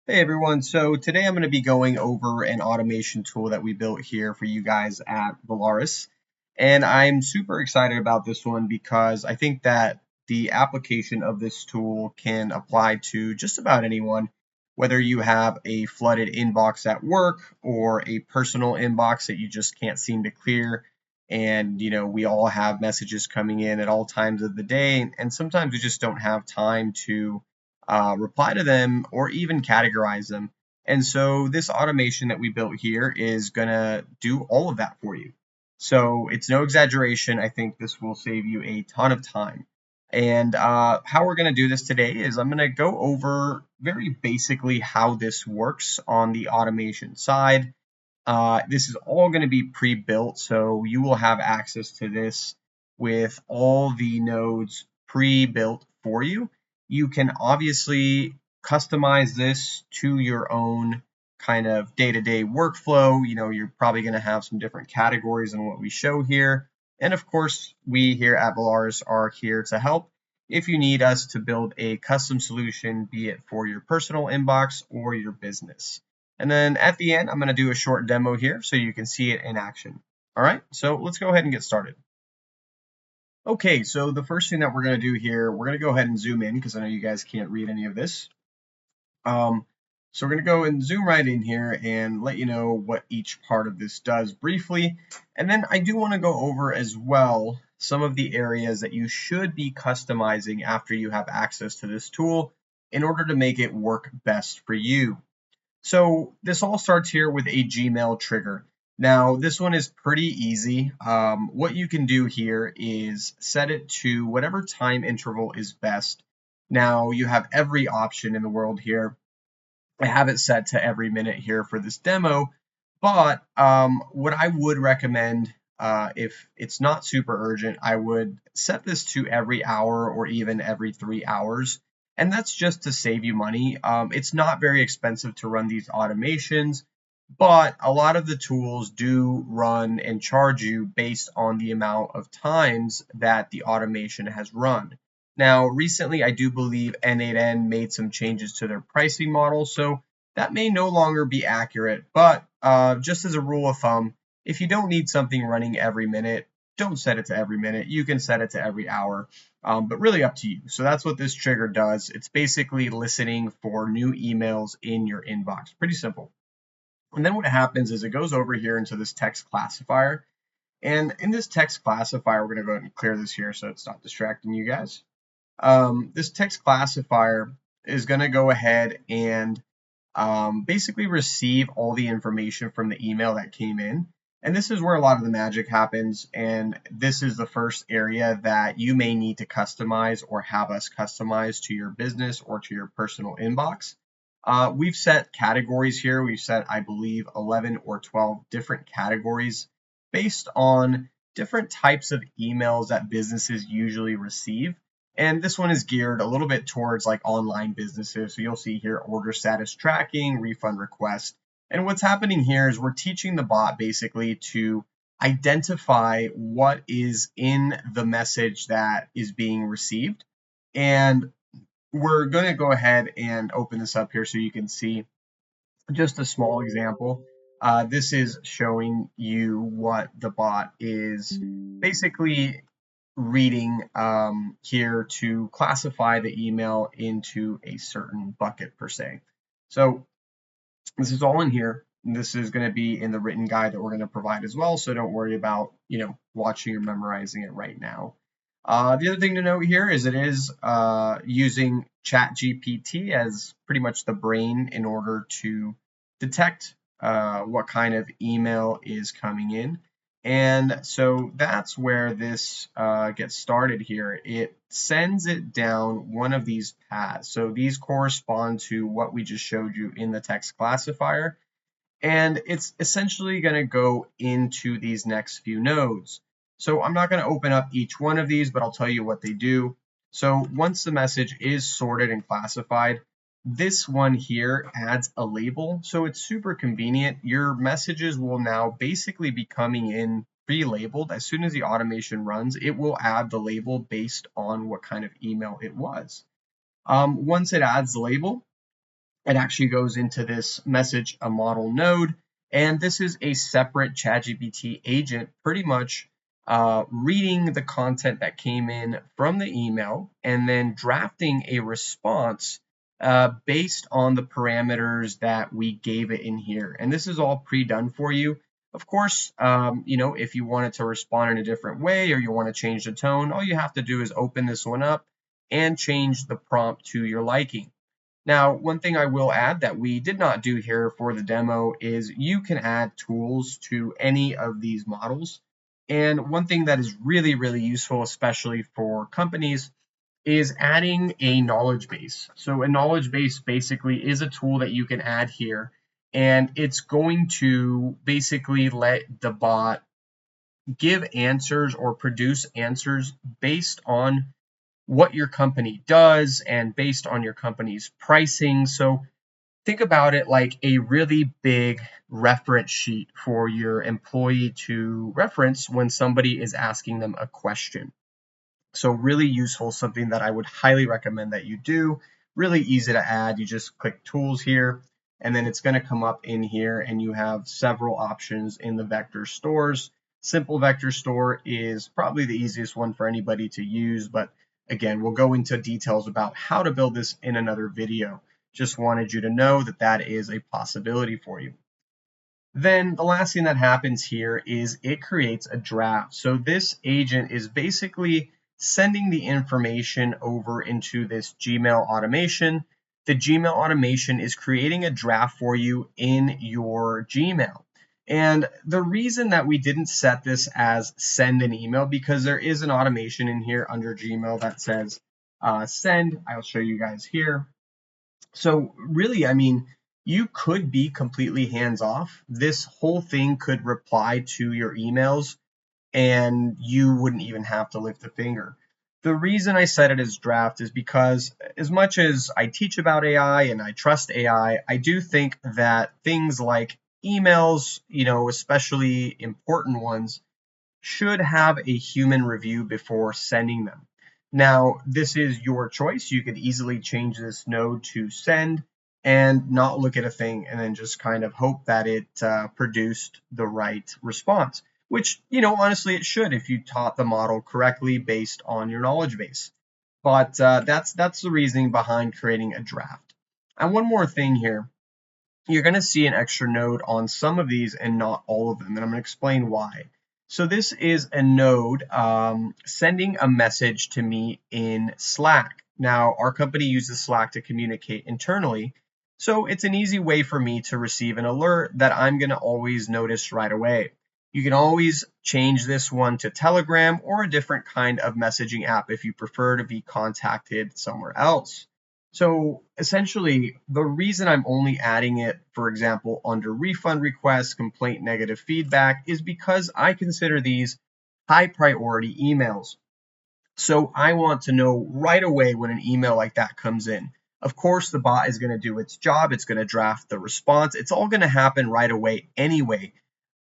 Hey everyone, so today I'm going to be going over an automation tool that we built here for you guys at Valaris. And I'm super excited about this one because I think that the application of this tool can apply to just about anyone, whether you have a flooded inbox at work or a personal inbox that you just can't seem to clear. And, we all have messages coming in at all times of the day, and sometimes we just don't have time to reply to them, or even categorize them. And so this automation that we built here is going to do all of that for you. So it's no exaggeration. I think this will save you a ton of time. And how we're going to do this today is I'm going to go over very basically how this works on the automation side. This is all going to be pre-built, so you will have access to this with all the nodes pre-built for you. You can obviously customize this to your own kind of day-to-day workflow. You're probably going to have some different categories in what we show here. And of course, we here at Valaris are here to help if you need us to build a custom solution, be it for your personal inbox or your business. And then at the end, I'm going to do a short demo here so you can see it in action. All right, so let's go ahead and get started. Okay, so the first thing that we're going to do here, we're going to go ahead and zoom in because I know you guys can't read any of this. So we're going to go and zoom right in here and let you know what each part of this does briefly. And then I do want to go over as well some of the areas that you should be customizing after you have access to this tool in order to make it work best for you. So this all starts here with a Gmail trigger. Now, this one is pretty easy. What you can do here is set it to whatever time interval is best. Now, you have every option in the world here. I have it set to every minute here for this demo, but what I would recommend, if it's not super urgent, I would set this to every hour or even every 3 hours. And that's just to save you money. It's not very expensive to run these automations, but a lot of the tools do run and charge you based on the amount of times that the automation has run. Now, recently, I do believe n8n made some changes to their pricing model, so that may no longer be accurate. But just as a rule of thumb, if you don't need something running every minute, don't set it to every minute. You can set it to every hour, but really up to you. So that's what this trigger does. It's basically listening for new emails in your inbox. Pretty simple. And then what happens is it goes over here into this text classifier. And in this text classifier, we're going to go ahead and clear this here so it's not distracting you guys. This text classifier is going to go ahead and basically receive all the information from the email that came in. And this is where a lot of the magic happens. And this is the first area that you may need to customize or have us customize to your business or to your personal inbox. We've set categories here. We've set, I believe, 11 or 12 different categories based on different types of emails that businesses usually receive. And this one is geared a little bit towards like online businesses. So you'll see here order status tracking, refund request. And what's happening here is we're teaching the bot basically to identify what is in the message that is being received. And we're going to go ahead and open this up here so you can see just a small example. This is showing you what the bot is basically reading here to classify the email into a certain bucket per se. So this is all in here. And this is going to be in the written guide that we're going to provide as well. So don't worry about, watching or memorizing it right now. The other thing to note here is it is using ChatGPT as pretty much the brain in order to detect what kind of email is coming in. And so that's where this gets started here. It sends it down one of these paths. So these correspond to what we just showed you in the text classifier. And it's essentially going to go into these next few nodes. So I'm not going to open up each one of these, but I'll tell you what they do. So once the message is sorted and classified, this one here adds a label. So it's super convenient. Your messages will now basically be coming in pre-labeled. As soon as the automation runs, it will add the label based on what kind of email it was. Once it adds the label, it actually goes into this message a model node, and this is a separate ChatGPT agent pretty much reading the content that came in from the email and then drafting a response based on the parameters that we gave it in here. And this is all pre-done for you. Of course, if you want it to respond in a different way or you want to change the tone, all you have to do is open this one up and change the prompt to your liking. Now, one thing I will add that we did not do here for the demo is you can add tools to any of these models. And one thing that is really, really useful, especially for companies, is adding a knowledge base. So a knowledge base basically is a tool that you can add here, and it's going to basically let the bot give answers or produce answers based on what your company does and based on your company's pricing. So think about it like a really big reference sheet for your employee to reference when somebody is asking them a question. So really useful, something that I would highly recommend that you do. Really easy to add. You just click tools here, and then it's going to come up in here, and you have several options in the vector stores. Simple vector store is probably the easiest one for anybody to use, but again, we'll go into details about how to build this in another video. Just wanted you to know that that is a possibility for you. Then the last thing that happens here is it creates a draft. So this agent is basically sending the information over into this Gmail automation. The Gmail automation is creating a draft for you in your Gmail. And the reason that we didn't set this as send an email, because there is an automation in here under Gmail that says send. I'll show you guys here. So really, I mean, you could be completely hands off. This whole thing could reply to your emails and you wouldn't even have to lift a finger. The reason I set it as draft is because as much as I teach about AI and I trust AI, I do think that things like emails, especially important ones, should have a human review before sending them. Now, this is your choice. You could easily change this node to send and not look at a thing and then just kind of hope that it produced the right response, which, honestly, it should if you taught the model correctly based on your knowledge base. But that's the reasoning behind creating a draft. And one more thing here, you're going to see an extra node on some of these and not all of them, and I'm going to explain why. So this is a node sending a message to me in Slack. Now, our company uses Slack to communicate internally, so it's an easy way for me to receive an alert that I'm going to always notice right away. You can always change this one to Telegram or a different kind of messaging app if you prefer to be contacted somewhere else. So essentially, the reason I'm only adding it, for example, under refund requests, complaint, negative feedback, is because I consider these high priority emails. So I want to know right away when an email like that comes in. Of course, the bot is going to do its job. It's going to draft the response. It's all going to happen right away anyway.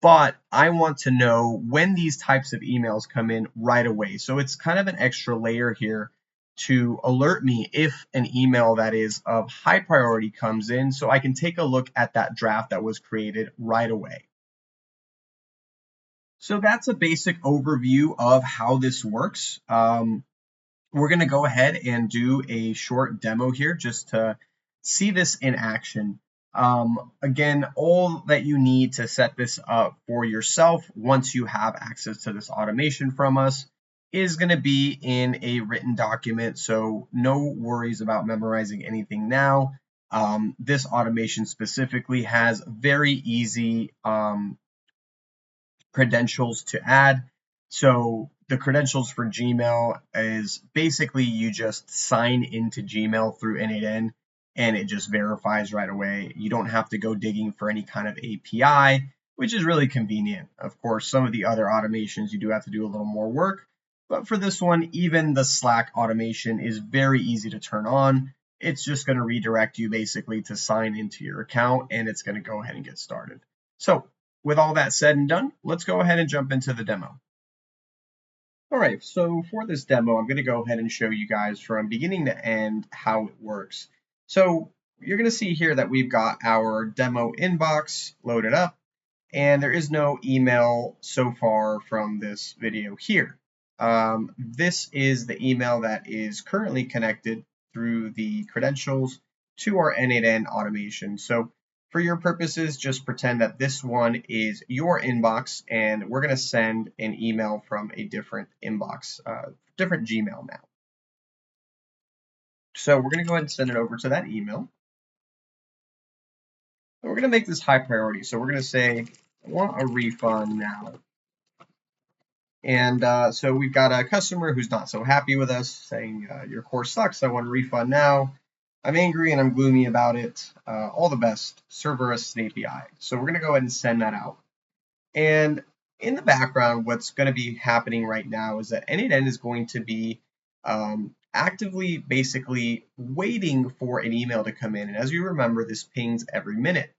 But I want to know when these types of emails come in right away. So it's kind of an extra layer here to alert me if an email that is of high priority comes in, so I can take a look at that draft that was created right away. So that's a basic overview of how this works. We're going to go ahead and do a short demo here just to see this in action. Again, all that you need to set this up for yourself once you have access to this automation from us is going to be in a written document, so no worries about memorizing anything now. This automation specifically has very easy credentials to add. So the credentials for Gmail is basically you just sign into Gmail through n8n and it just verifies right away. You don't have to go digging for any kind of API, which is really convenient. Of course, some of the other automations you do have to do a little more work, but for this one, even the Slack automation is very easy to turn on. It's just going to redirect you basically to sign into your account, and it's going to go ahead and get started. So with all that said and done, let's go ahead and jump into the demo. All right, so for this demo, I'm going to go ahead and show you guys from beginning to end how it works. So you're going to see here that we've got our demo inbox loaded up, and there is no email so far from this video here. This is the email that is currently connected through the credentials to our n8n automation. So for your purposes, just pretend that this one is your inbox, and we're going to send an email from a different inbox, different Gmail now. So we're going to go ahead and send it over to that email. And we're going to make this high priority. So we're going to say, I want a refund now. And so we've got a customer who's not so happy with us, saying, your course sucks, I want a refund now. I'm angry and I'm gloomy about it. All the best, Cerberus API. So we're going to go ahead and send that out. And in the background, what's going to be happening right now is that n8n is going to be actively basically waiting for an email to come in. And as you remember, this pings every minute.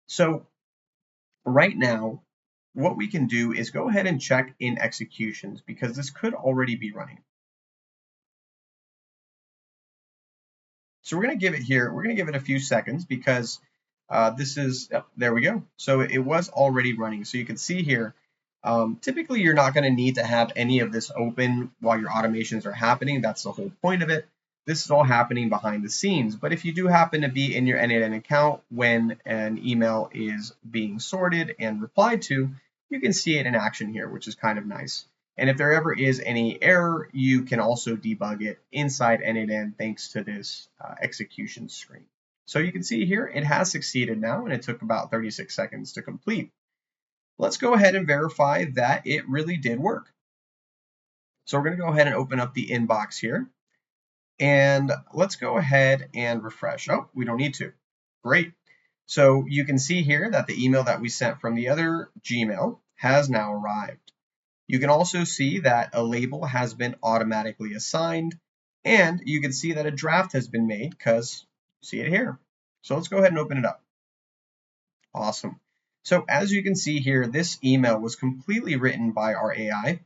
So right now, what we can do is go ahead and check in executions, because this could already be running. So we're going to give it here, we're going to give it a few seconds, because this is, there we go. So it was already running. So you can see here, typically you're not going to need to have any of this open while your automations are happening. That's the whole point of it. This is all happening behind the scenes. But if you do happen to be in your n8n account when an email is being sorted and replied to, you can see it in action here, which is kind of nice. And if there ever is any error, you can also debug it inside n8n thanks to this execution screen. So you can see here, it has succeeded now, and it took about 36 seconds to complete. Let's go ahead and verify that it really did work. So we're going to go ahead and open up the inbox here. And let's go ahead and refresh. Oh, we don't need to. Great. So you can see here that the email that we sent from the other Gmail has now arrived. You can also see that a label has been automatically assigned, and you can see that a draft has been made because you see it here. So let's go ahead and open it up. Awesome. So as you can see here, this email was completely written by our AI.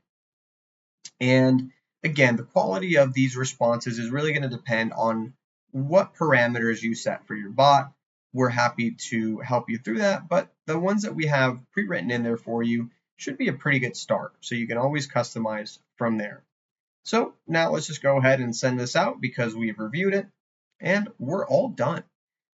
And again, the quality of these responses is really going to depend on what parameters you set for your bot. We're happy to help you through that, but the ones that we have pre-written in there for you should be a pretty good start. So you can always customize from there. So now let's just go ahead and send this out because we've reviewed it and we're all done.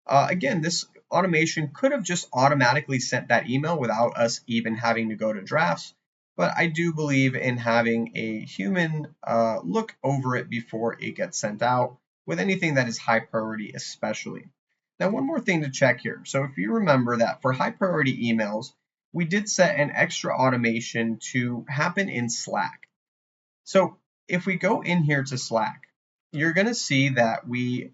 Again, this automation could have just automatically sent that email without us even having to go to drafts, but I do believe in having a human look over it before it gets sent out, with anything that is high priority especially. Now, one more thing to check here. So if you remember that for high priority emails, we did set an extra automation to happen in Slack. So if we go in here to Slack, you're going to see that we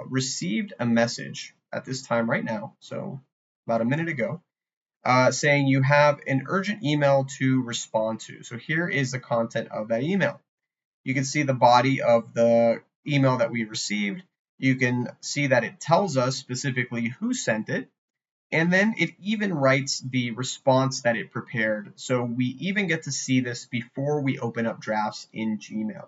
received a message at this time right now, so about a minute ago, saying you have an urgent email to respond to. So here is the content of that email. You can see the body of the email that we received. You can see that it tells us specifically who sent it, and then it even writes the response that it prepared. So we even get to see this before we open up drafts in Gmail.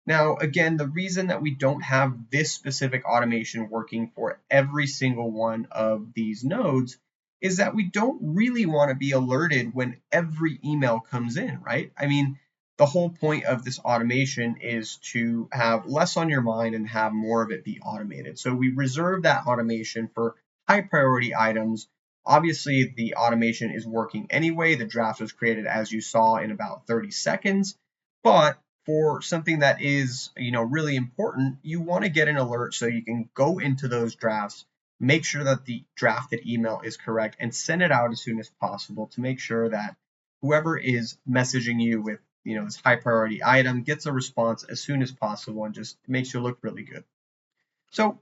Now, again, the reason that we don't have this specific automation working for every single one of these nodes is that we don't really want to be alerted when every email comes in, right? I mean, the whole point of this automation is to have less on your mind and have more of it be automated. So we reserve that automation for high priority items. Obviously, the automation is working anyway. The draft was created, as you saw, in about 30 seconds, but for something that is, really important, you want to get an alert so you can go into those drafts, make sure that the drafted email is correct, and send it out as soon as possible to make sure that whoever is messaging you with, this high priority item gets a response as soon as possible and just makes you look really good. So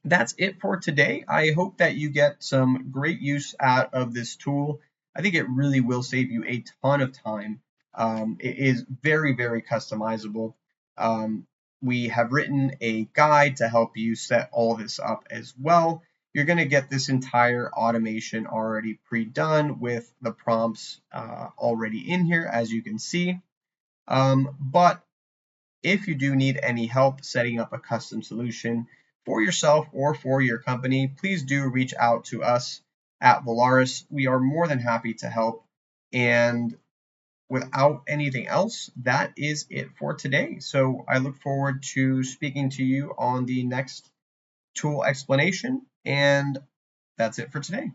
that's it for today. I hope that you get some great use out of this tool. I think it really will save you a ton of time. It is very, very customizable. We have written a guide to help you set all this up as well. You're going to get this entire automation already pre-done with the prompts already in here, as you can see. But if you do need any help setting up a custom solution, for yourself or for your company, please do reach out to us at Valaris. We are more than happy to help. And without anything else, that is it for today. So I look forward to speaking to you on the next tool explanation, and that's it for today.